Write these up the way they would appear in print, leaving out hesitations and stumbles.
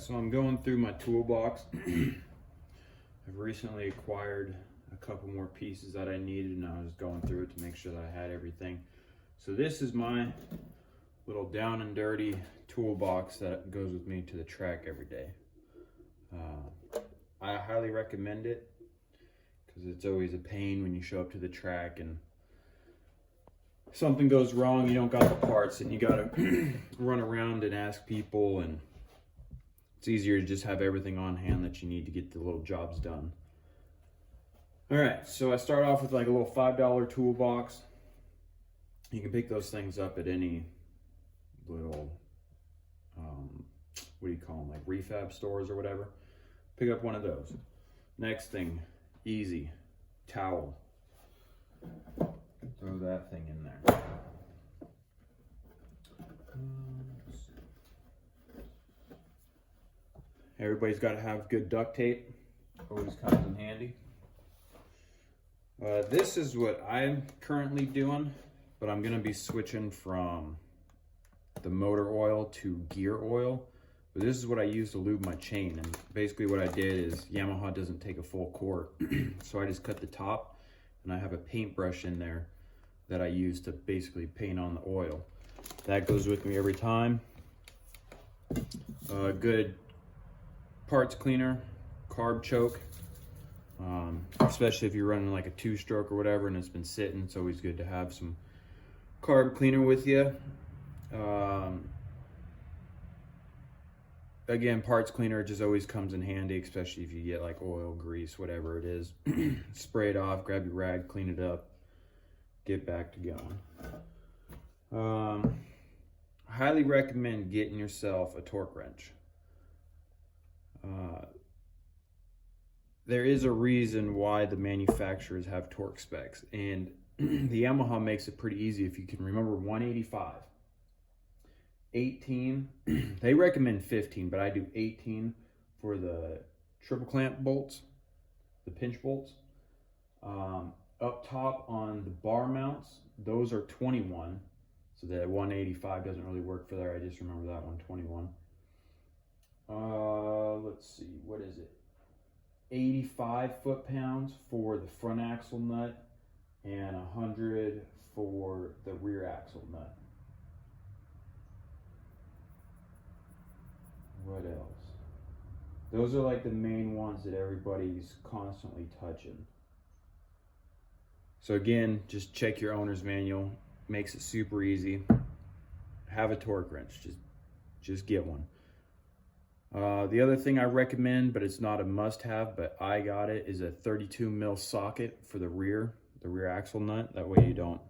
Alright, so I'm going through my toolbox. I've recently acquired a couple more pieces that I needed, and I was going through it to make sure that I had everything. So this is my little down and dirty toolbox that goes with me to the track every day. I highly recommend it because it's always a pain when you show up to the track and something goes wrong, you don't got the parts, and you gotta run around and ask people, and it's easier to just have everything on hand that you need to get the little jobs done. All right, so I start off with like a little $5 toolbox. You can pick those things up at any little, what do you call them, like refab stores or whatever. Pick up one of those. Next thing, easy, towel. Throw that thing in there. Everybody's got to have good duct tape. Always comes in handy. This is what I'm currently doing, but I'm going to be switching from the motor oil to gear oil. But this is what I use to lube my chain. And basically what I did is Yamaha doesn't take a full quart. So I just cut the top, and I have a paintbrush in there that I use to basically paint on the oil. That goes with me every time. Good parts cleaner, carb choke. Especially if you're running like a 2-stroke or whatever and it's been sitting, it's always good to have some carb cleaner with you. Again, parts cleaner just always comes in handy, especially if you get like oil, grease, whatever it is. Spray it off, grab your rag, clean it up, get back to going. Highly recommend getting yourself a torque wrench. There is a reason why the manufacturers have torque specs, and the Yamaha makes it pretty easy. If you can remember 185, 18, they recommend 15, but I do 18 for the triple clamp bolts, the pinch bolts. Up top on the bar mounts, those are 21, so that 185 doesn't really work for there. I just remember that one, 21. Let's see, what is it? 85 foot-pounds for the front axle nut and 100 for the rear axle nut. What else? Those are like the main ones that everybody's constantly touching. So again, just check your owner's manual. Makes it super easy. Have a torque wrench. Just get one. The other thing I recommend, but it's not a must-have, but I got it, is a 32 mil socket for the rear axle nut. That way you don't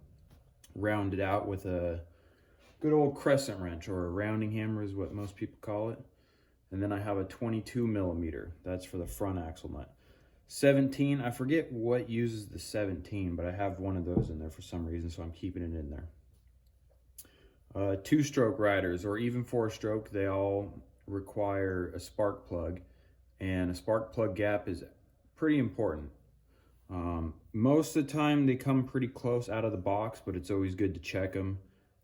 round it out with a good old crescent wrench, or a rounding hammer is what most people call it. And then I have a 22 millimeter. That's for the front axle nut. 17, I forget what uses the 17, but I have one of those in there for some reason, so I'm keeping it in there. 2-stroke riders, or even 4-stroke, they all require a spark plug, and a spark plug gap is pretty important. Most of the time they come pretty close out of the box, but it's always good to check them.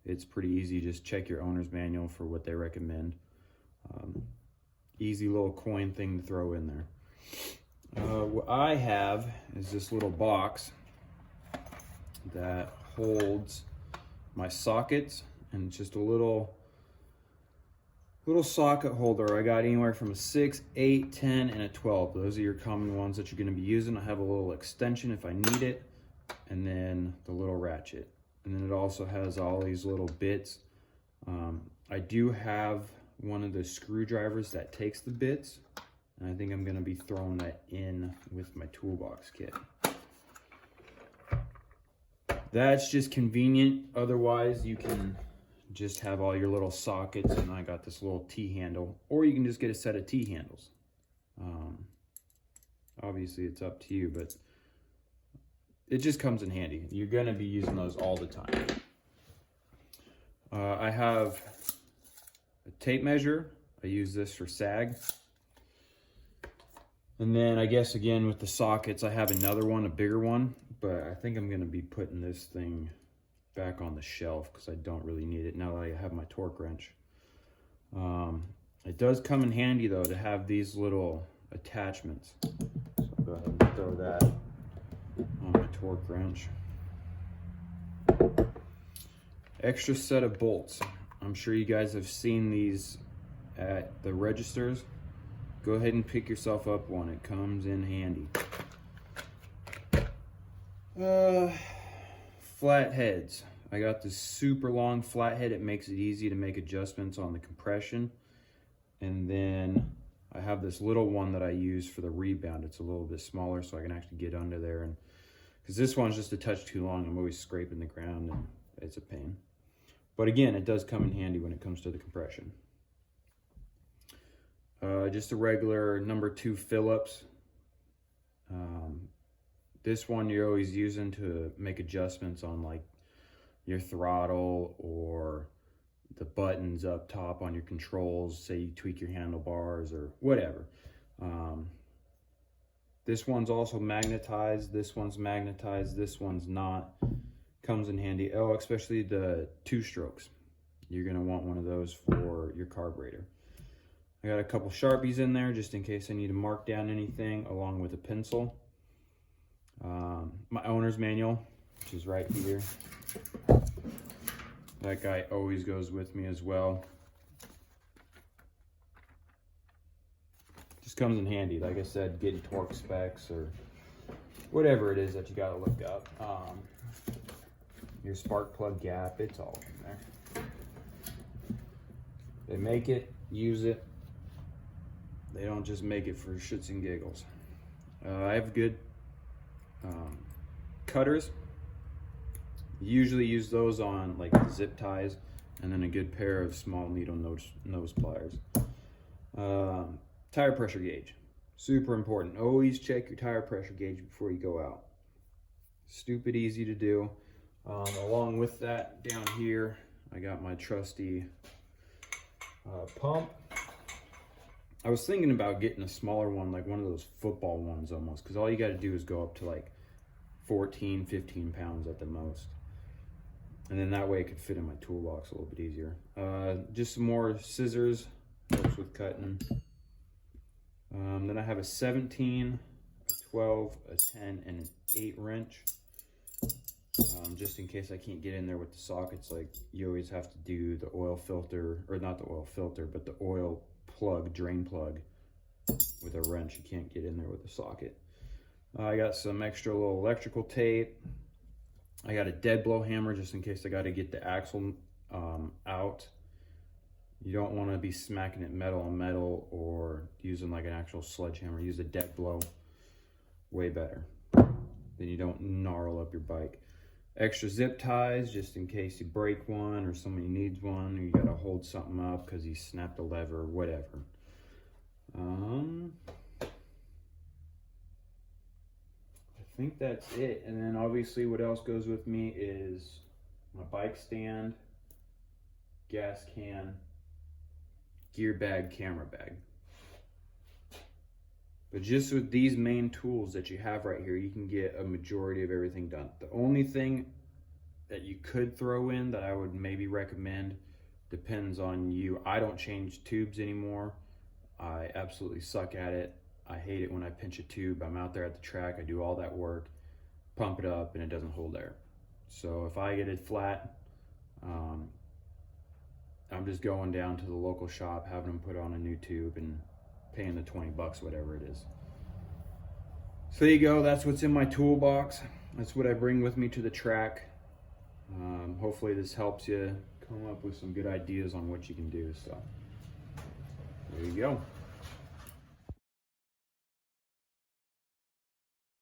It's pretty easy. Just check your owner's manual for what they recommend. Easy little coin thing to throw in there. What I have is this little box that holds my sockets, and it's just a little socket holder. I got anywhere from a 6, 8, 10, and a 12. Those are your common ones that you're going to be using. I have a little extension if I need it, and then the little ratchet. And then it also has all these little bits. I do have one of the screwdrivers that takes the bits, and I think I'm going to be throwing that in with my toolbox kit. That's just convenient. Otherwise, you can just have all your little sockets, and I got this little T-handle, or you can just get a set of T-handles. Obviously it's up to you, but it just comes in handy. You're going to be using those all the time. I have a tape measure. I use this for sag. And then I guess again with the sockets, I have another one, a bigger one, but I think I'm going to be putting this thing back on the shelf because I don't really need it now that I have my torque wrench. It does come in handy though to have these little attachments. So I'll go ahead and throw that on my torque wrench. Extra set of bolts. I'm sure you guys have seen these at the registers. Go ahead and pick yourself up one. It comes in handy. Flatheads. I got this super long flathead. It makes it easy to make adjustments on the compression. And then I have this little one that I use for the rebound. It's a little bit smaller so I can actually get under there. And because this one's just a touch too long, I'm always scraping the ground and it's a pain. But again, it does come in handy when it comes to the compression. Just a regular number 2 Phillips. This one you're always using to make adjustments on like your throttle or the buttons up top on your controls. Say you tweak your handlebars or whatever. This one's also magnetized. This one's magnetized. This one's not. Comes in handy. Oh, especially the 2-strokes. You're going to want one of those for your carburetor. I got a couple Sharpies in there just in case I need to mark down anything, along with a pencil. My owner's manual, which is right here. That guy always goes with me as well. Just comes in handy, like I said, getting torque specs or whatever it is that you got to look up. Your spark plug gap, it's all in there. They make it, use it. They don't just make it for shits and giggles. I have good cutters. Usually use those on like zip ties, and then a good pair of small needle nose pliers. Tire pressure gauge, super important. Always check your tire pressure gauge before you go out. Stupid easy to do. Along with that, down here, I got my trusty pump. I was thinking about getting a smaller one, like one of those football ones almost, because all you got to do is go up to like 14, 15 pounds at the most. And then that way it could fit in my toolbox a little bit easier. Just some more scissors, helps with cutting. Then I have a 17, a 12, a 10, and an 8 wrench. Just in case I can't get in there with the sockets, like you always have to do the oil filter, or not the oil filter, but the oil plug, drain plug with a wrench. You can't get in there with a socket. I got some extra little electrical tape. I got a dead blow hammer just in case I got to get the axle out. You don't want to be smacking it metal on metal or using like an actual sledgehammer. Use a dead blow, way better. Then you don't gnarl up your bike. Extra zip ties just in case you break one or somebody needs one, or you got to hold something up because you snapped a lever or whatever. I think that's it. And then obviously what else goes with me is my bike stand, gas can, gear bag, camera bag. But just with these main tools that you have right here, you can get a majority of everything done. The only thing that you could throw in that I would maybe recommend, depends on you. I don't change tubes anymore. I absolutely suck at it. I hate it when I pinch a tube. I'm out there at the track, I do all that work, pump it up, and it doesn't hold air. So if I get it flat, I'm just going down to the local shop, having them put on a new tube and paying the 20 bucks, whatever it is. So there you go, that's what's in my toolbox. That's what I bring with me to the track. Hopefully this helps you come up with some good ideas on what you can do. So there you go.